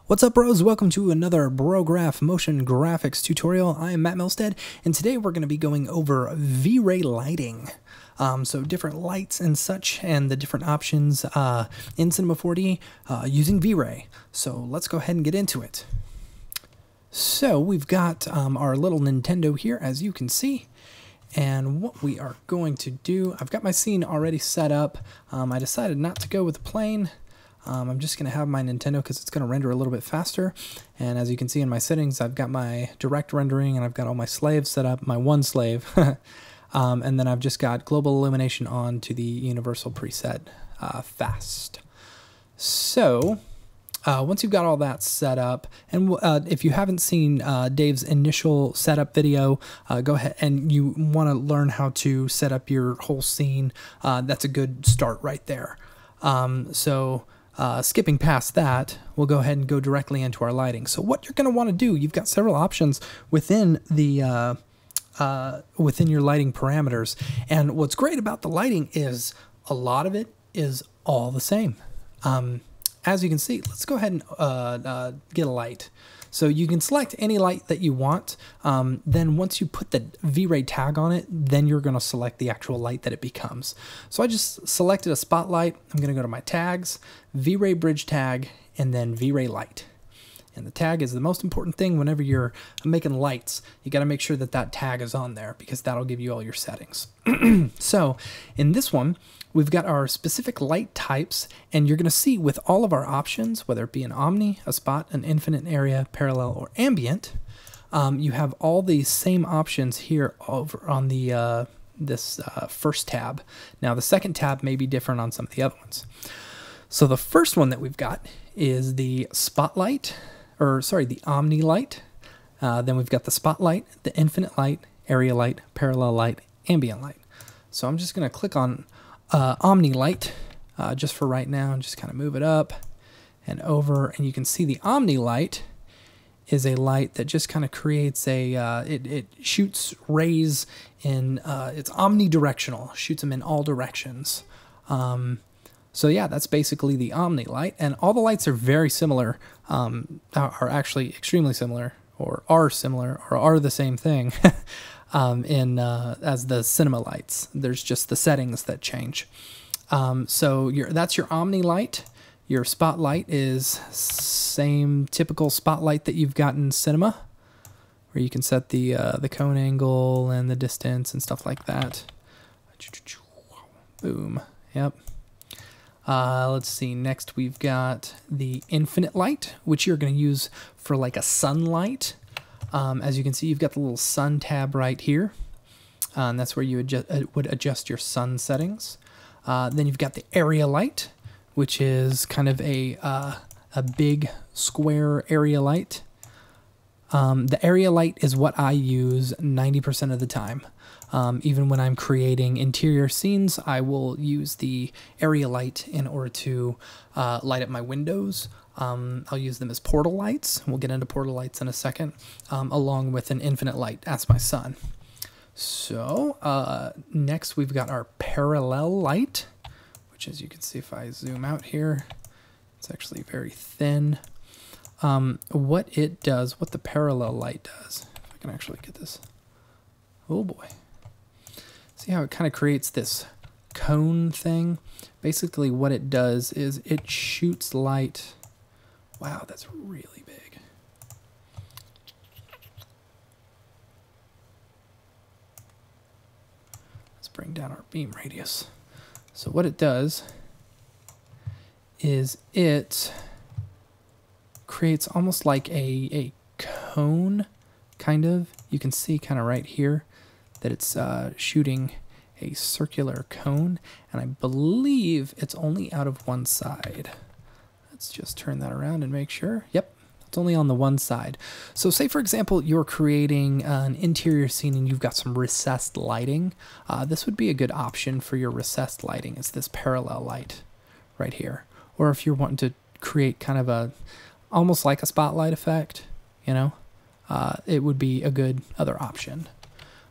What's up, bros? Welcome to another Brograph motion graphics tutorial. I am Matt Milstead, and today we're going to be going over V-Ray lighting. So different lights and such, and the different options in Cinema 4D using V-Ray. So let's go ahead and get into it. So we've got our little Nintendo here, as you can see. And what we are going to do, I've got my scene already set up. I decided not to go with the plane. I'm just going to have my Nintendo because it's going to render a little bit faster. And as you can see in my settings, I've got my direct rendering and I've got all my slaves set up, my one slave. And then I've just got global illumination on to the universal preset fast. So once you've got all that set up, and if you haven't seen Dave's initial setup video, go ahead and you want to learn how to set up your whole scene, that's a good start right there. Skipping past that, we'll go ahead and go directly into our lighting. So what you're going to want to do, you've got several options within the within your lighting parameters. And what's great about the lighting is a lot of it is all the same. As you can see, let's go ahead and get a light. So you can select any light that you want. Then once you put the V-Ray tag on it, then you're going to select the actual light that it becomes. So I just selected a spotlight. I'm going to go to my tags, V-Ray bridge tag, and then V-Ray light. And the tag is the most important thing whenever you're making lights. You got to make sure that that tag is on there because that'll give you all your settings. So in this one, we've got our specific light types, and you're going to see with all of our options, whether it be an omni, a spot, an infinite, area, parallel, or ambient, you have all these same options here over on the this first tab. Now the second tab may be different on some of the other ones. So the first one that we've got is the spotlight, or sorry, the omni light. Then we've got the spotlight, the infinite light, area light, parallel light, ambient light. So I'm just going to click on Omni Light just for right now and just kind of move it up and over, and you can see the Omni Light is a light that just kind of creates a it shoots rays in it's omnidirectional, shoots them in all directions. So yeah, that's basically the Omni Light, and all the lights are very similar, are actually extremely similar, or are similar, or are the same thing. As the cinema lights. There's just the settings that change. So that's your Omni light. Your spotlight is same typical spotlight that you've got in cinema, where you can set the cone angle and the distance and stuff like that. Boom. Yep. Let's see. Next we've got the infinite light, which you're going to use for like a sunlight. As you can see, you've got the little sun tab right here, and that's where you would adjust your sun settings. Then you've got the area light, which is kind of a big square area light. The area light is what I use 90% of the time. Even when I'm creating interior scenes, I will use the area light in order to light up my windows. I'll use them as portal lights. We'll get into portal lights in a second, along with an infinite light as my sun. So next we've got our parallel light, which, as you can see if I zoom out here, it's actually very thin. What it does, what the parallel light does, if I can actually get this, oh boy. See how it kind of creates this cone thing? Basically what it does is it shoots light. Wow, that's really big. Let's bring down our beam radius. So what it does is it creates almost like a cone, kind of. You can see kind of right here that it's shooting a circular cone, and I believe it's only out of one side. Let's just turn that around and make sure. Yep, it's only on the one side. So say, for example, you're creating an interior scene and you've got some recessed lighting. This would be a good option for your recessed lighting. It's this parallel light right here. Or if you're wanting to create kind of a, almost like a spotlight effect, you know, it would be a good other option.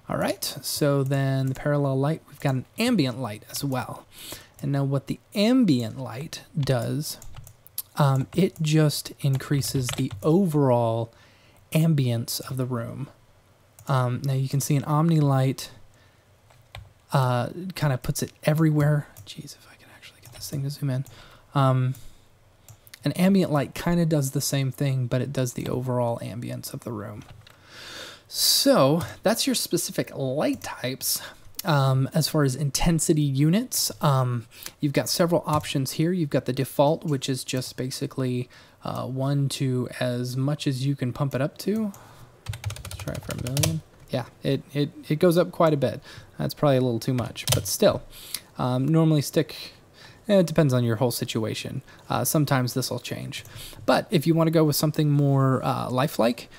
All right, so then the parallel light, we've got an ambient light as well. And now what the ambient light does it just increases the overall ambience of the room. Now you can see an Omni light kind of puts it everywhere. Jeez, if I can actually get this thing to zoom in. An ambient light kind of does the same thing, but it does the overall ambience of the room. So that's your specific light types. As far as intensity units, you've got several options here. You've got the default, which is just basically 1 to as much as you can pump it up to. Let's try for 1,000,000. Yeah, it goes up quite a bit. That's probably a little too much, but still. Normally stick, it depends on your whole situation. Sometimes this will change. But if you want to go with something more lifelike,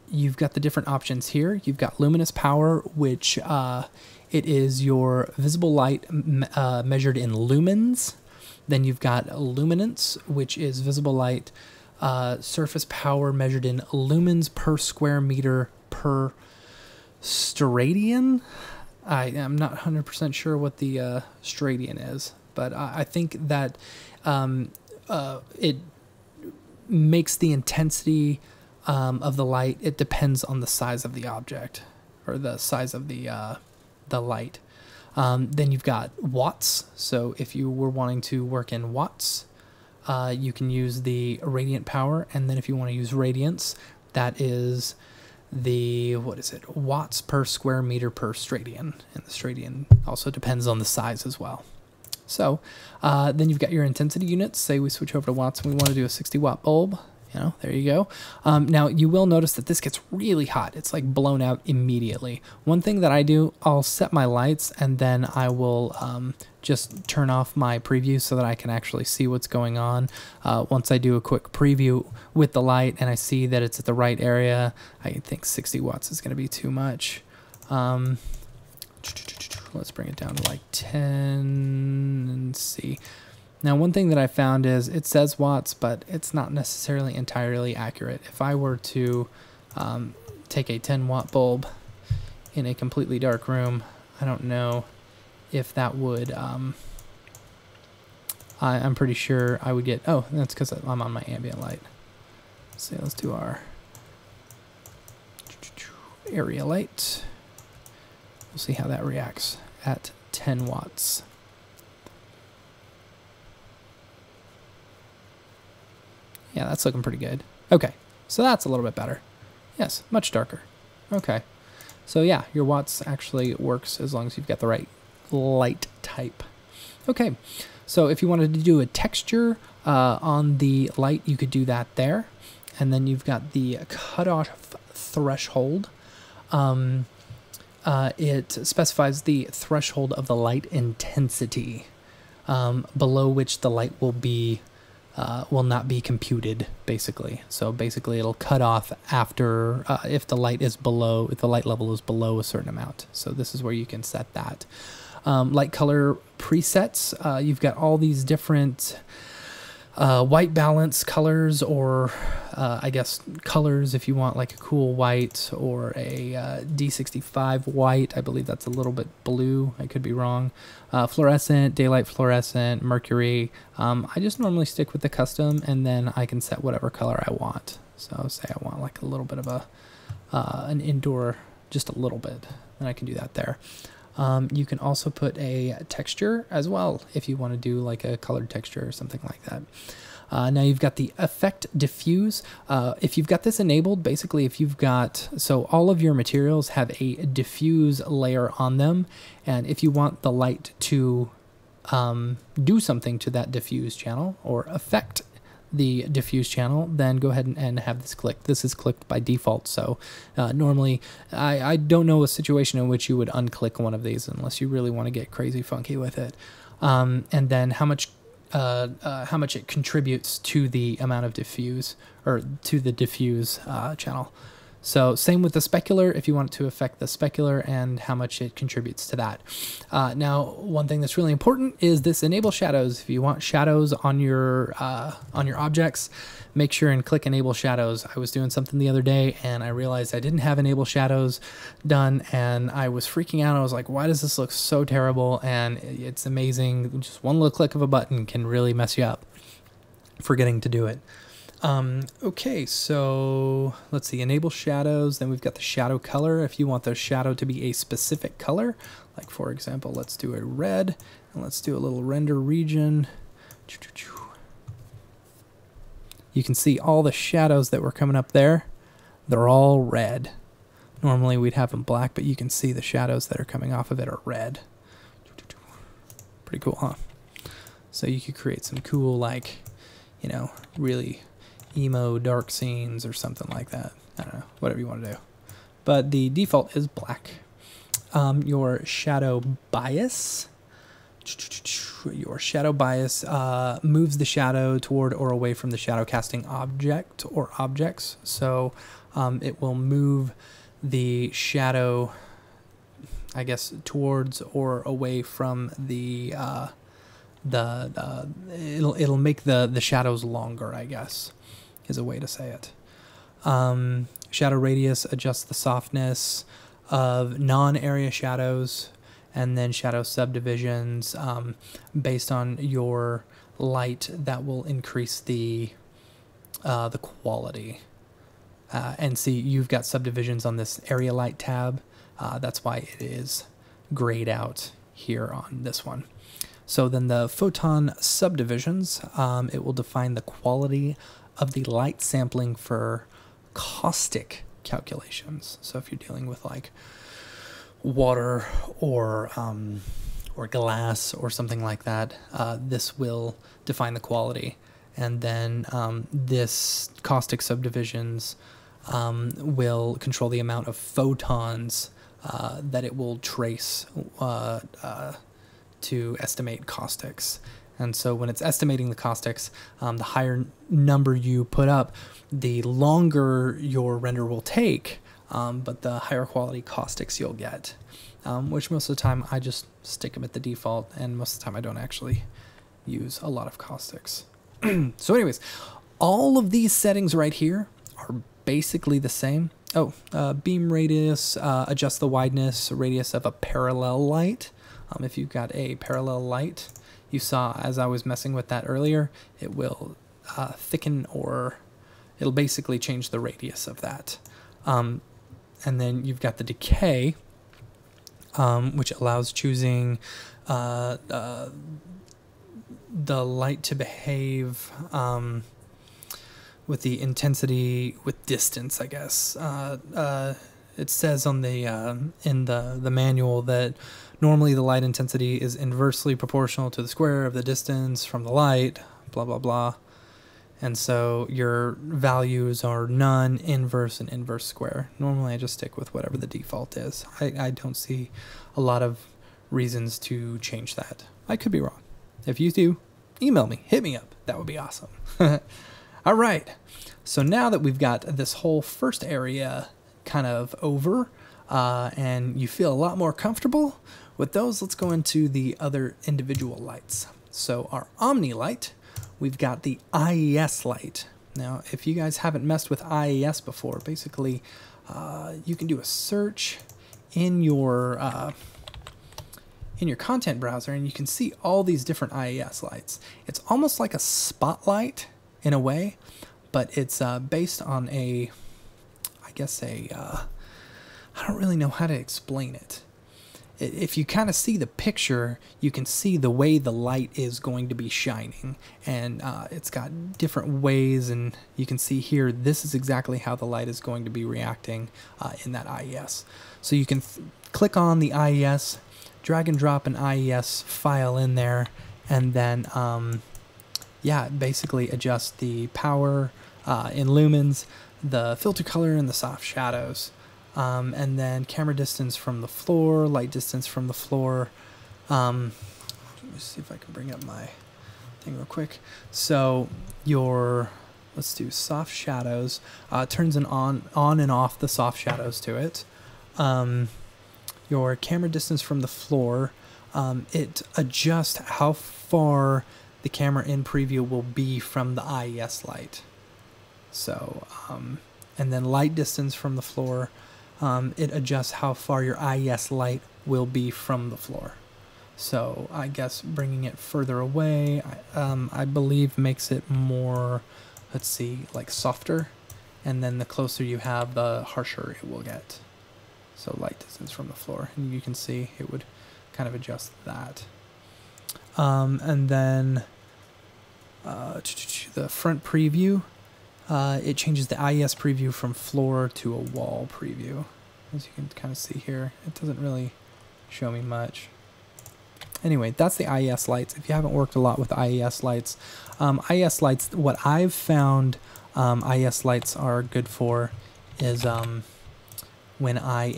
you've got the different options here. You've got luminous power, which it is your visible light measured in lumens. Then you've got luminance, which is visible light surface power measured in lumens per square meter per steradian. I am not 100% sure what the steradian is, but I think that it makes the intensity of the light. It depends on the size of the object, or the size of the light. Then you've got watts. So if you were wanting to work in watts, you can use the radiant power. And then if you want to use radiance, that is the, what is it, watts per square meter per steradian. And the steradian also depends on the size as well. So then you've got your intensity units. Say we switch over to watts and we want to do a 60-watt bulb. You know, there you go. Now you will notice that this gets really hot. It's like blown out immediately. One thing that I do, I'll set my lights and then I will just turn off my preview so that I can actually see what's going on. Once I do a quick preview with the light and I see that it's at the right area, I think 60 watts is going to be too much. Let's bring it down to like 10 and see. Now, one thing that I found is it says watts, but it's not necessarily entirely accurate. If I were to take a 10-watt bulb in a completely dark room, I don't know if that would, I'm pretty sure I would get, oh, that's because I'm on my ambient light. So let's do our area light. We'll see how that reacts at 10 watts. Yeah, that's looking pretty good. Okay, so that's a little bit better. Yes, much darker. Okay, so yeah, your watts actually works as long as you've got the right light type. Okay, so if you wanted to do a texture on the light, you could do that there. And then you've got the cutoff threshold. It specifies the threshold of the light intensity, below which the light will be will not be computed, basically. So basically it'll cut off after if the light is below, if the light level is below a certain amount. So this is where you can set that. Light color presets, you've got all these different white balance colors, or I guess colors if you want like a cool white or a D65 white. I believe that's a little bit blue. I could be wrong. Fluorescent, daylight fluorescent, mercury. I just normally stick with the custom, and then I can set whatever color I want. So say I want like a little bit of a an indoor, just a little bit, then I can do that there. You can also put a texture as well if you want to do like a colored texture or something like that. Now you've got the effect diffuse. If you've got this enabled, basically if you've got, so all of your materials have a diffuse layer on them, and if you want the light to do something to that diffuse channel or affect the diffuse channel, then go ahead and have this clicked. This is clicked by default, so normally I don't know a situation in which you would unclick one of these unless you really want to get crazy funky with it. And then how much it contributes to the amount of diffuse, or to the diffuse channel. So same with the specular, if you want it to affect the specular and how much it contributes to that. Now, one thing that's really important is this enable shadows. If you want shadows on your objects, make sure and click enable shadows. I was doing something the other day and I realized I didn't have enable shadows done, and I was freaking out. I was like, why does this look so terrible? And it's amazing. Just one little click of a button can really mess you up. forgetting to do it. Okay, so let's see, enable shadows. Then we've got the shadow color. If you want the shadow to be a specific color, like for example, let's do a red, and let's do a little render region. You can see all the shadows that were coming up there. They're all red. Normally we'd have them black, but you can see the shadows that are coming off of it are red. Pretty cool, huh? So you could create some cool, like, you know, really emo dark scenes or something like that. I don't know, whatever you want to do. But the default is black. Your shadow bias. Your shadow bias moves the shadow toward or away from the shadow casting object or objects. So it will move the shadow, I guess, towards or away from the it'll make the shadows longer, I guess, is a way to say it. Shadow radius adjusts the softness of non-area shadows, and then shadow subdivisions based on your light that will increase the quality. And see, you've got subdivisions on this area light tab. That's why it is grayed out here on this one. So then the photon subdivisions, it will define the quality of the light sampling for caustic calculations. So if you're dealing with like water or glass or something like that, this will define the quality. And then this caustic subdivisions will control the amount of photons that it will trace to estimate caustics. And so when it's estimating the caustics, the higher number you put up, the longer your render will take, but the higher quality caustics you'll get, which most of the time I just stick them at the default, and most of the time I don't actually use a lot of caustics. So anyways, all of these settings right here are basically the same. Oh, beam radius, adjust the wideness, radius of a parallel light. If you've got a parallel light, you saw as I was messing with that earlier, it will thicken, or it'll basically change the radius of that. And then you've got the decay, which allows choosing the light to behave with the intensity with distance, I guess. It says on the in the manual that normally the light intensity is inversely proportional to the square of the distance from the light, blah, blah, blah. And so your values are none, inverse, and inverse square. Normally I just stick with whatever the default is. I don't see a lot of reasons to change that. I could be wrong. If you do, email me, hit me up. That would be awesome. All right. So now that we've got this whole first area kind of over, and you feel a lot more comfortable with those, let's go into the other individual lights. So our Omni light, we've got the IES light. Now, if you guys haven't messed with IES before, basically you can do a search in your content browser, and you can see all these different IES lights. It's almost like a spotlight in a way, but it's based on I don't really know how to explain it. If you kind of see the picture, you can see the way the light is going to be shining, and it's got different ways, and you can see here, this is exactly how the light is going to be reacting in that IES. So you can click on the IES, drag and drop an IES file in there, and then yeah, basically adjust the power in lumens, the filter color, and the soft shadows. And then camera distance from the floor, light distance from the floor. Let me see if I can bring up my thing real quick. So let's do soft shadows, turns on and off the soft shadows to it. Your camera distance from the floor, it adjusts how far the camera in preview will be from the IES light. So, and then light distance from the floor, it adjusts how far your IES light will be from the floor. So I guess bringing it further away, I believe makes it more, let's see, like softer. And then the closer you have, the harsher it will get. So light distance from the floor. And you can see it would kind of adjust that. And then the front preview, it changes the IES preview from floor to a wall preview. As you can kind of see here, it doesn't really show me much. Anyway, that's the IES lights. If you haven't worked a lot with IES lights, what I've found IES lights are good for is when I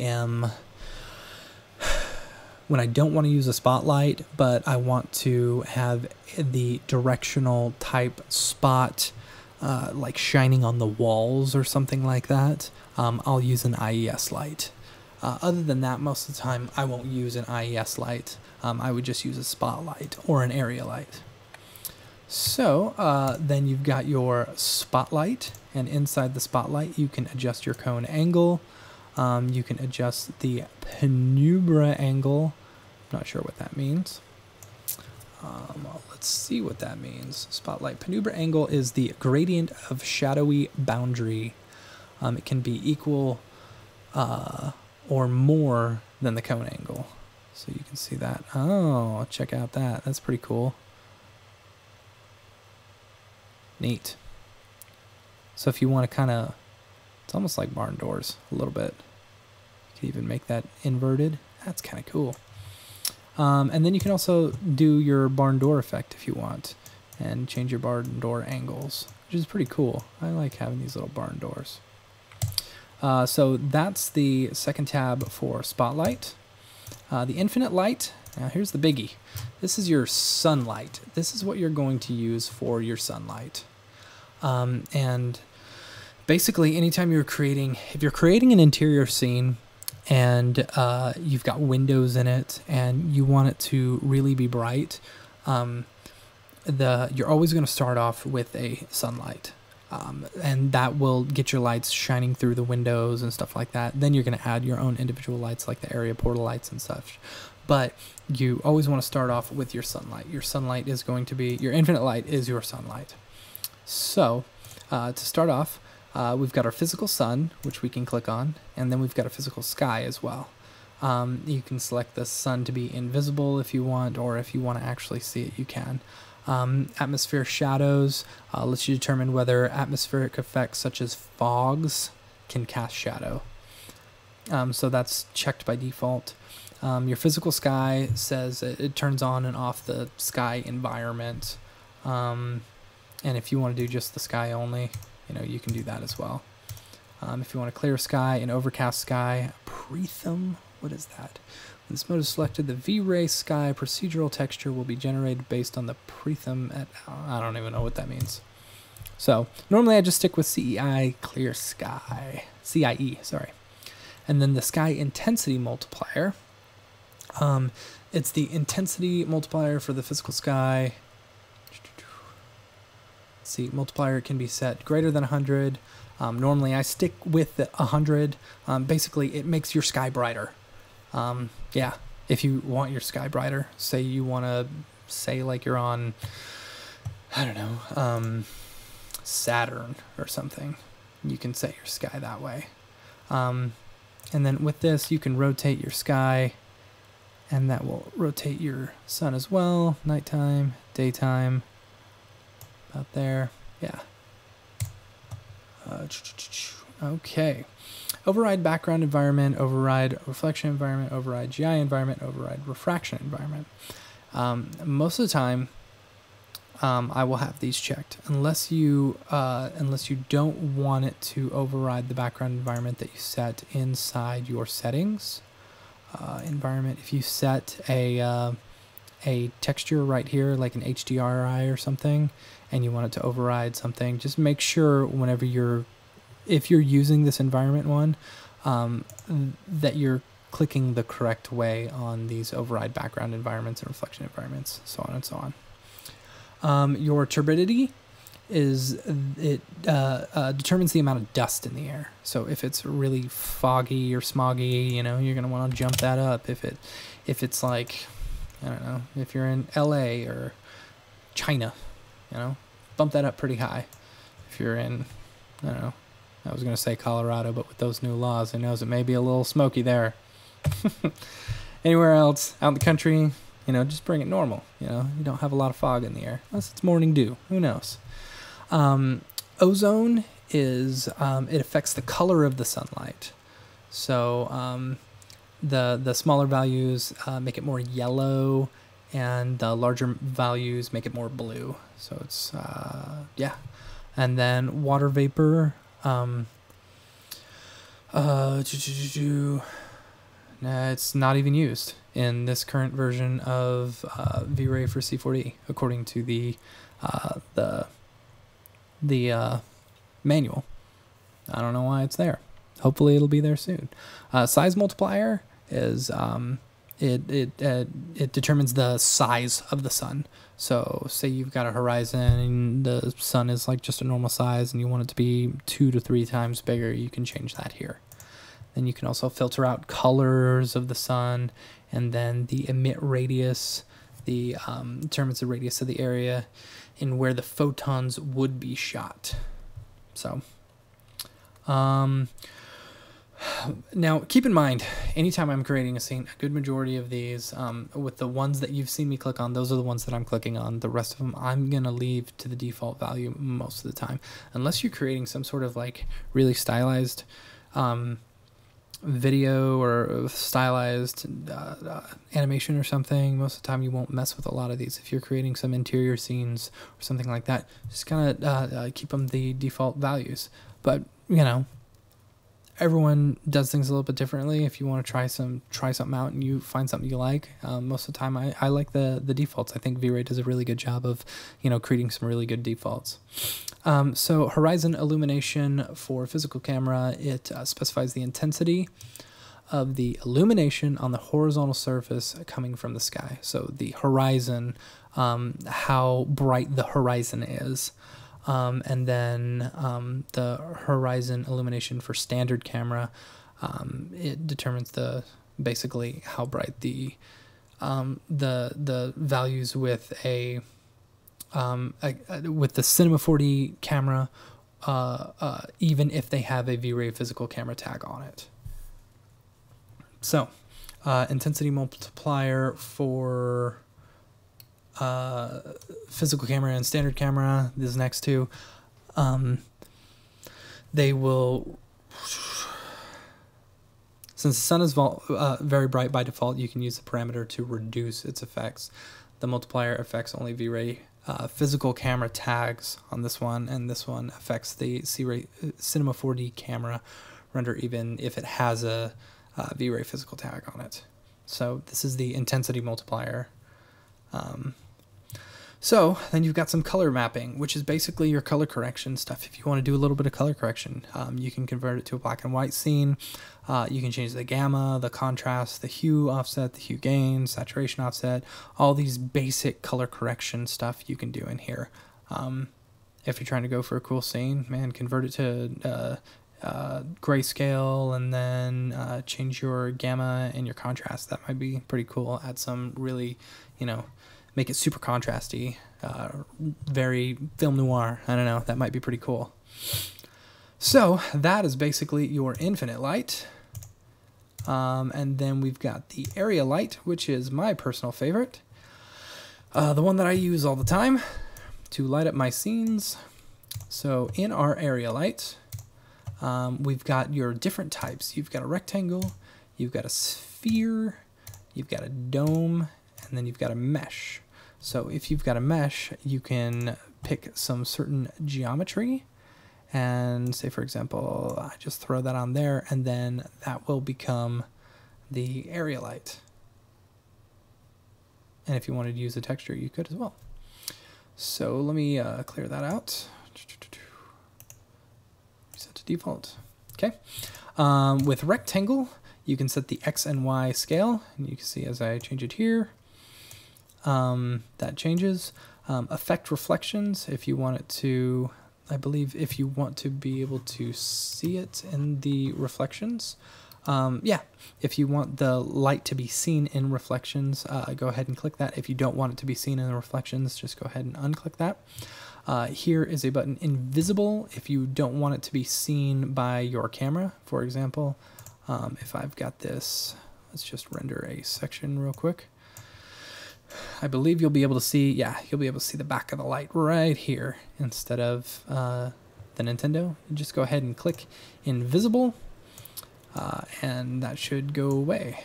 don't want to use a spotlight, but I want to have the directional type spot like shining on the walls or something like that, I'll use an IES light. Other than that, most of the time I won't use an IES light. I would just use a spotlight or an area light. So then you've got your spotlight, and inside the spotlight you can adjust your cone angle. You can adjust the penumbra angle. I'm not sure what that means. Let's see what that means. Spotlight penumbra angle is the gradient of shadowy boundary. It can be equal or more than the cone angle. So you can see that. Oh, check out that. That's pretty cool. Neat. So if you want to kind of, it's almost like barn doors a little bit. You can even make that inverted. That's kind of cool. And then you can also do your barn door effect if you want and change your barn door angles, which is pretty cool. I like having these little barn doors. So that's the second tab for Spotlight. The Infinite Light, now here's the biggie. This is your sunlight. This is what you're going to use for your sunlight. And basically anytime you're creating, if you're creating an interior scene and you've got windows in it and you want it to really be bright, you're always going to start off with a sunlight. And that will get your lights shining through the windows and stuff like that. Then you're going to add your own individual lights like the area portal lights and such. But you always want to start off with your sunlight. Your sunlight is going to be, your infinite light is your sunlight. So to start off, we've got our physical sun, which we can click on, and then we've got a physical sky as well. You can select the sun to be invisible if you want, or if you want to actually see it, you can. Atmosphere shadows lets you determine whether atmospheric effects such as fogs can cast shadow. So that's checked by default. Your physical sky says it turns on and off the sky environment. And if you want to do just the sky only, you can do that as well. If you want a clear sky, an overcast sky, Pritham, what is that? When this mode is selected, the Vray sky procedural texture will be generated based on the Pritham I don't even know what that means. So normally I just stick with CEI clear sky, CIE, sorry. And then the sky intensity multiplier. It's the intensity multiplier for the physical sky. Let's see, multiplier can be set greater than 100. Normally I stick with the 100. Basically it makes your sky brighter. Yeah, if you want your sky brighter, say you want to say like you're on, I don't know, Saturn or something, you can set your sky that way. And then with this, you can rotate your sky, and that will rotate your sun as well. Nighttime, daytime, about there. Yeah. Okay. Override background environment, override reflection environment, override GI environment, override refraction environment. Most of the time, I will have these checked unless you don't want it to override the background environment that you set inside your settings. Environment. If you set a texture right here, like an HDRI or something, and you want it to override something, just make sure whenever if you're using this environment one, that you're clicking the correct way on these override background environments and reflection environments, so on and so on. Your turbidity determines the amount of dust in the air. So if it's really foggy or smoggy, you're going to want to jump that up. If it's like, I don't know, if you're in LA or China, you know, bump that up pretty high. If you're in, I don't know, I was going to say Colorado, but with those new laws, who knows, it may be a little smoky there. Anywhere else, out in the country, you know, just bring it normal. You know, you don't have a lot of fog in the air, unless it's morning dew. Who knows? Ozone is, it affects the color of the sunlight. So the smaller values make it more yellow, and the larger values make it more blue. So it's, yeah. And then water vapor, it's not even used in this current version of Vray for C4D, according to the manual. I don't know why it's there. Hopefully it'll be there soon. Size multiplier is it determines the size of the sun. So say you've got a horizon and the sun is like just a normal size and you want it to be 2 to 3 times bigger, you can change that here. Then you can also filter out colors of the sun, and then the emit radius, determines the radius of the area and where the photons would be shot. So, now keep in mind, anytime I'm creating a scene, a good majority of these, with the ones that you've seen me click on, those are the ones that I'm clicking on. The rest of them I'm going to leave to the default value most of the time, unless you're creating some sort of like really stylized, video or stylized animation or something. Most of the time you won't mess with a lot of these. If you're creating some interior scenes or something like that, just kind of keep them the default values. But you know, everyone does things a little bit differently. If you want to try something out and you find something you like, most of the time I like the defaults. I think Vray does a really good job of, you know, creating some really good defaults. So horizon illumination for physical camera, it specifies the intensity of the illumination on the horizontal surface coming from the sky. So the horizon, how bright the horizon is. And then the horizon illumination for standard camera, it determines basically how bright the values with with the Cinema 4D camera, even if they have a Vray physical camera tag on it. So, intensity multiplier for physical camera and standard camera, these next two, they will, since the sun is very bright by default, you can use the parameter to reduce its effects. The multiplier affects only Vray physical camera tags on this one, and this one affects the Cinema 4D camera render even if it has a Vray physical tag on it. So this is the intensity multiplier. So then you've got some color mapping, which is basically your color correction stuff. If you want to do a little bit of color correction, you can convert it to a black and white scene. You can change the gamma, the contrast, the hue offset, the hue gain, saturation offset, all these basic color correction stuff you can do in here. If you're trying to go for a cool scene, man, convert it to grayscale and then change your gamma and your contrast. That might be pretty cool. Add some really, you know, make it super contrasty, very film noir. I don't know, that might be pretty cool. So that is basically your infinite light. And then we've got the area light, which is my personal favorite. The one that I use all the time to light up my scenes. So in our area light, we've got your different types. You've got a rectangle, you've got a sphere, you've got a dome, and then you've got a mesh. So if you've got a mesh, you can pick some certain geometry and say, for example, I just throw that on there, and then that will become the area light. And if you wanted to use a texture, you could as well. So let me clear that out. Set to default. Okay. With rectangle, you can set the X and Y scale, and you can see as I change it here, that changes. Affect reflections, if you want it to, I believe if you want to be able to see it in the reflections, Yeah, if you want the light to be seen in reflections, go ahead and click that. If you don't want it to be seen in the reflections, just go ahead and unclick that. Here is a button, invisible, if you don't want it to be seen by your camera. For example, if I've got this, let's just render a section real quick. I believe you'll be able to see, yeah, you'll be able to see the back of the light right here instead of the Nintendo. Just go ahead and click invisible, and that should go away.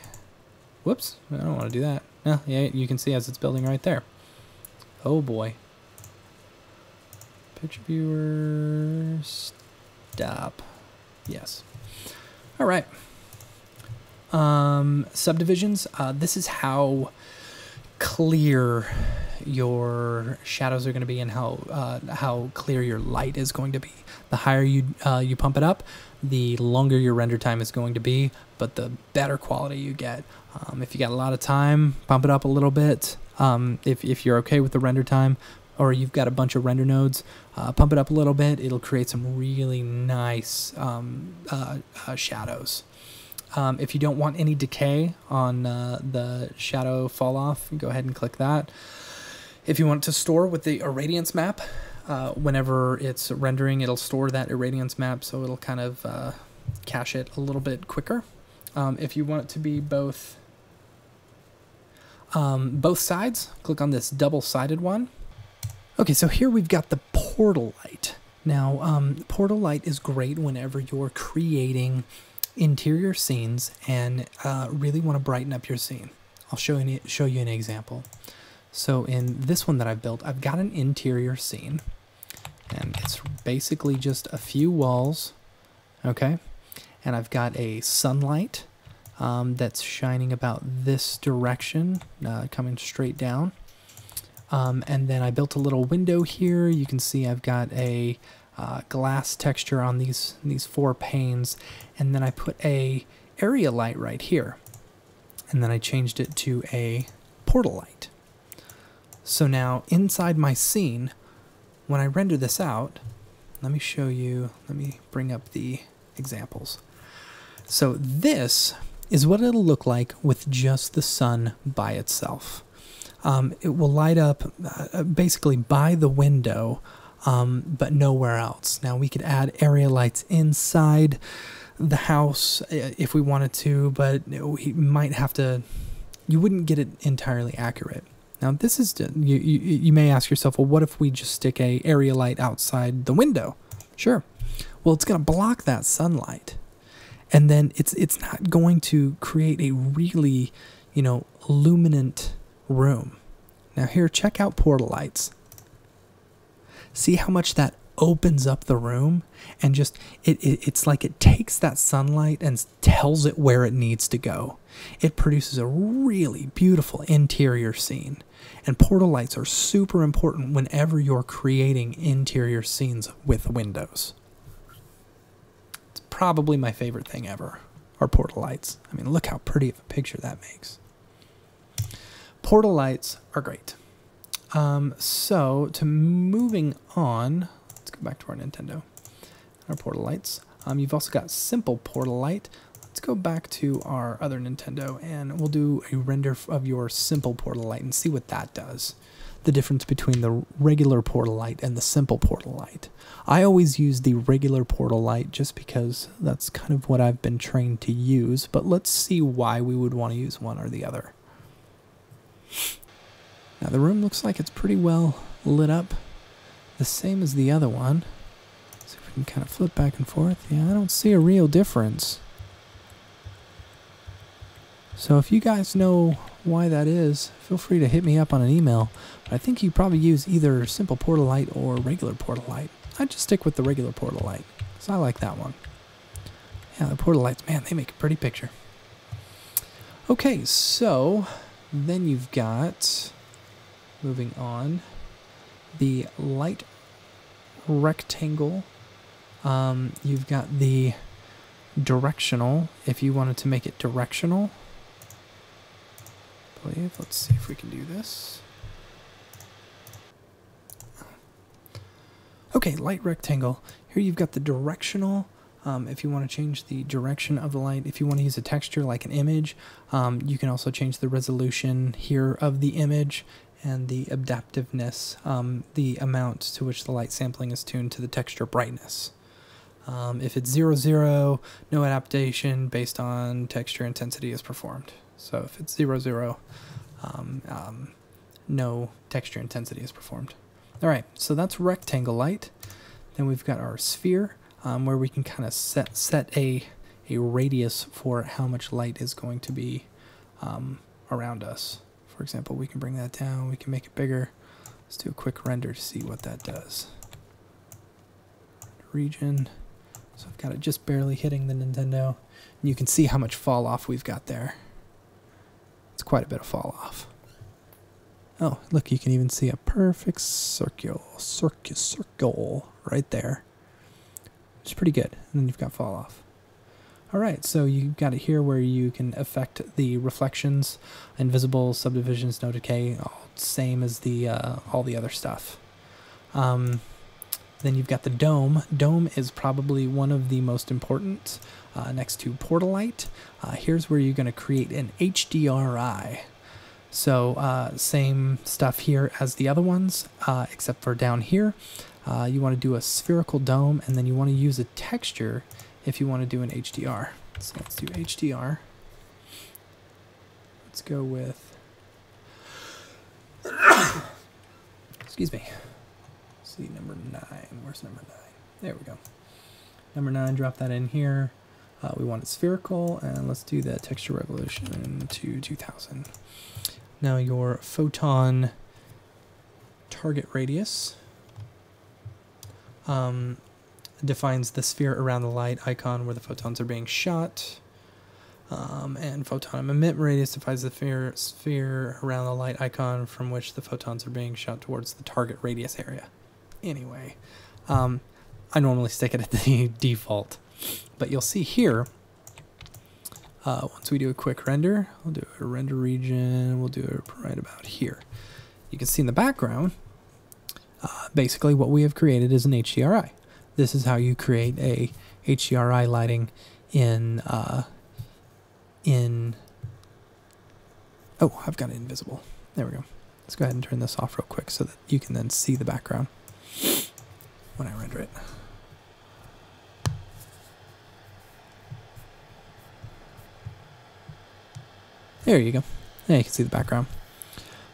Whoops, I don't want to do that. No, yeah, you can see as it's building right there. Oh boy. Picture viewer, stop. Yes. All right. Subdivisions. This is how clear your shadows are going to be and how clear your light is going to be. The higher you pump it up, the longer your render time is going to be, but the better quality you get. If you got a lot of time, pump it up a little bit. If you're okay with the render time, or you've got a bunch of render nodes, pump it up a little bit. It'll create some really nice shadows. If you don't want any decay on the shadow fall off, go ahead and click that. If you want it to store with the irradiance map, whenever it's rendering, it'll store that irradiance map, so it'll kind of cache it a little bit quicker. If you want it to be both sides, click on this double-sided one. Okay, so here we've got the portal light. Now, portal light is great whenever you're creating interior scenes and really want to brighten up your scene. I'll show you an example. So in this one that I've built, I've got an interior scene, and it's basically just a few walls, okay? And I've got a sunlight that's shining about this direction, coming straight down. And then I built a little window here. You can see I've got a glass texture on these 4 panes, and then I put a area light right here, and then I changed it to a portal light. So now inside my scene, when I render this out, let me show you, let me bring up the examples. So this is what it'll look like with just the sun by itself. It will light up basically by the window, but nowhere else. Now we could add area lights inside the house if we wanted to, but we might have to, you wouldn't get it entirely accurate. Now this is, you may ask yourself, well, what if we just stick a area light outside the window? Sure. Well, it's going to block that sunlight, and then it's not going to create a really, luminant room. Now here, check out portal lights. See how much that opens up the room, and just it's like it takes that sunlight and tells it where it needs to go. It produces a really beautiful interior scene, and portal lights are super important whenever you're creating interior scenes with windows. It's probably my favorite thing ever, are portal lights. I mean, look how pretty of a picture that makes. Portal lights are great. So to moving on, let's go back to our Nintendo, our portal lights. You've also got simple portal light. Let's go back to our other Nintendo, and we'll do a render of your simple portal light and see what that does. The difference between the regular portal light and the simple portal light. I always use the regular portal light just because that's kind of what I've been trained to use, but let's see why we would want to use one or the other. Now the room looks like it's pretty well lit up, the same as the other one. So if we can kind of flip back and forth, yeah, I don't see a real difference. So if you guys know why that is, feel free to hit me up on an email. But I think you probably use either simple portal light or regular portal light. I'd just stick with the regular portal light, because I like that one. Yeah, the portal lights, man, they make a pretty picture. Okay, so then you've got, moving on, the light rectangle. You've got the directional, if you wanted to make it directional. I believe, let's see if we can do this. Okay, light rectangle. Here you've got the directional If you want to change the direction of the light, if you want to use a texture like an image, you can also change the resolution here of the image and the adaptiveness, the amount to which the light sampling is tuned to the texture brightness. If it's 0, 0, no adaptation based on texture intensity is performed. So if it's 0, 0, no texture intensity is performed. All right, so that's rectangle light. Then we've got our sphere, where we can kind of set a radius for how much light is going to be around us. For example, we can bring that down, we can make it bigger. Let's do a quick render to see what that does. Region. So I've got it just barely hitting the Nintendo. And you can see how much fall off we've got there. It's quite a bit of fall off. Oh, look, you can even see a perfect circle right there. It's pretty good. And then you've got fall off. All right, so you've got it here where you can affect the reflections, invisible, subdivisions, no decay, all same as the all the other stuff. Then you've got the dome. Dome is probably one of the most important next to portal light. Here's where you're going to create an HDRI. So same stuff here as the other ones, except for down here. You want to do a spherical dome, and then you want to use a texture if you want to do an HDR. So let's do HDR. Let's go with, excuse me. Let's see, number 9. Where's number 9? There we go. Number 9, drop that in here. We want it spherical, and let's do the texture revolution to 2000. Now your photon target radius defines the sphere around the light icon where the photons are being shot. And photon emit radius defines the sphere around the light icon from which the photons are being shot towards the target radius area. Anyway, I normally stick it at the default, but you'll see here, once we do a quick render, we'll do a render region, we'll do it right about here. You can see in the background, basically what we have created is an HDRI. This is how you create a HDRI lighting in, oh, I've got it invisible. There we go. Let's go ahead and turn this off real quick so that you can then see the background when I render it. There you go. There you can see the background.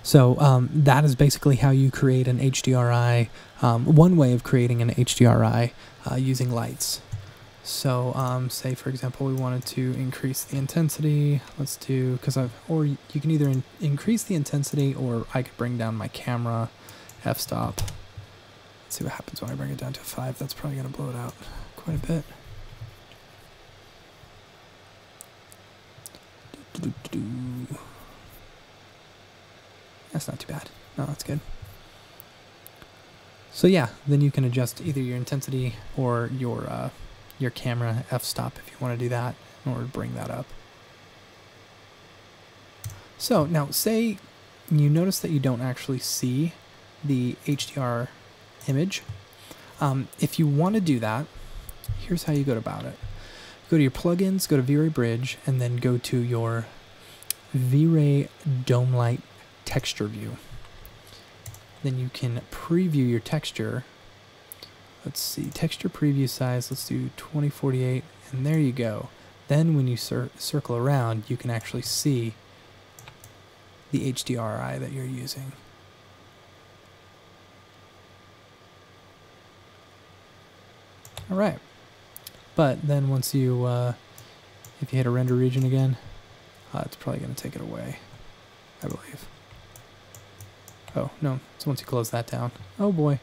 So that is basically how you create an HDRI, one way of creating an HDRI using lights. So say for example we wanted to increase the intensity. Let's do, or you can either increase the intensity, or I could bring down my camera, f-stop. Let's see what happens when I bring it down to 5. That's probably going to blow it out quite a bit. That's not too bad. No, that's good. So yeah, then you can adjust either your intensity or your camera f-stop if you want to do that in order to bring that up. So now say you notice that you don't actually see the HDR image. If you want to do that, here's how you go about it. Go to your plugins, go to Vray Bridge, and then go to your Vray Dome Light texture view. Then you can preview your texture. Let's see, texture preview size, let's do 2048, and there you go. Then when you circle around, you can actually see the HDRI that you're using. All right. But then once you, if you hit a render region again, it's probably going to take it away, I believe. Oh, no. So once you close that down. Oh, boy.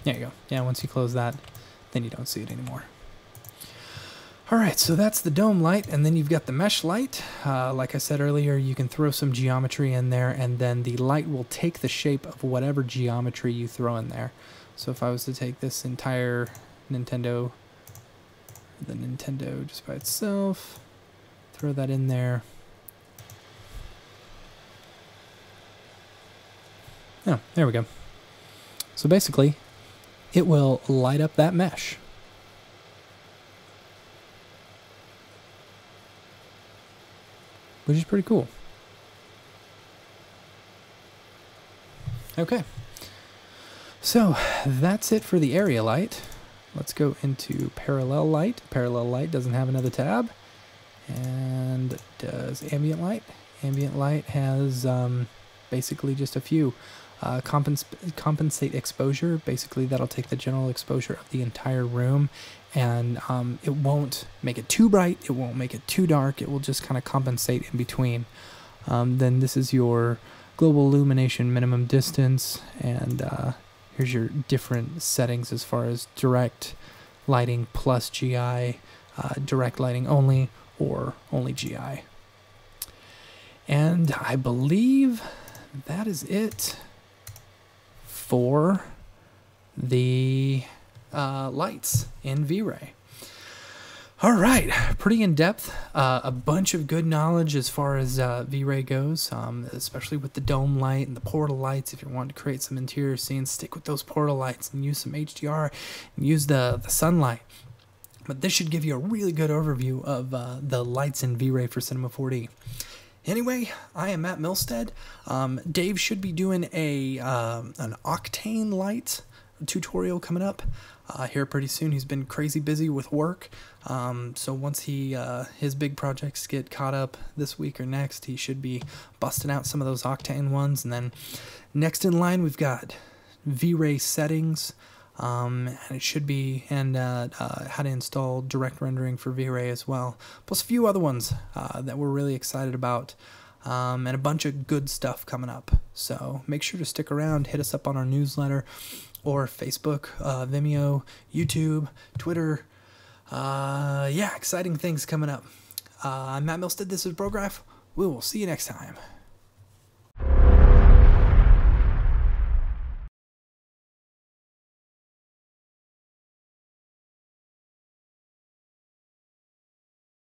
There you go. Yeah, once you close that, then you don't see it anymore. All right, so that's the dome light, and then you've got the mesh light. Like I said earlier, you can throw some geometry in there, and then the light will take the shape of whatever geometry you throw in there. So if I was to take this entire Nintendo, the Nintendo just by itself, throw that in there. Oh, there we go. So basically, it will light up that mesh. Which is pretty cool. Okay. So that's it for the area light. Let's go into parallel light. Parallel light doesn't have another tab. And does ambient light. Ambient light has basically just a few. Compensate exposure. Basically, that'll take the general exposure of the entire room, and it won't make it too bright. It won't make it too dark. It will just kind of compensate in between. Then this is your global illumination minimum distance, and here's your different settings as far as direct lighting plus GI, direct lighting only, or only GI. And I believe that is it for the lights in Vray. All right, pretty in-depth, a bunch of good knowledge as far as Vray goes, especially with the dome light and the portal lights. If you're wanting to create some interior scenes, stick with those portal lights and use some HDR and use the sunlight. But this should give you a really good overview of the lights in Vray for Cinema 4D. Anyway, I am Matt Milstead. Dave should be doing an octane light tutorial coming up here pretty soon. He's been crazy busy with work, so once his big projects get caught up this week or next, he should be busting out some of those octane ones. And then next in line, we've got Vray settings, and it should be, and how to install direct rendering for Vray as well, plus a few other ones that we're really excited about, and a bunch of good stuff coming up. So make sure to stick around, hit us up on our newsletter, or Facebook, Vimeo, YouTube, Twitter. Yeah, exciting things coming up. I'm Matt Milstead, this is Brograph. We will see you next time.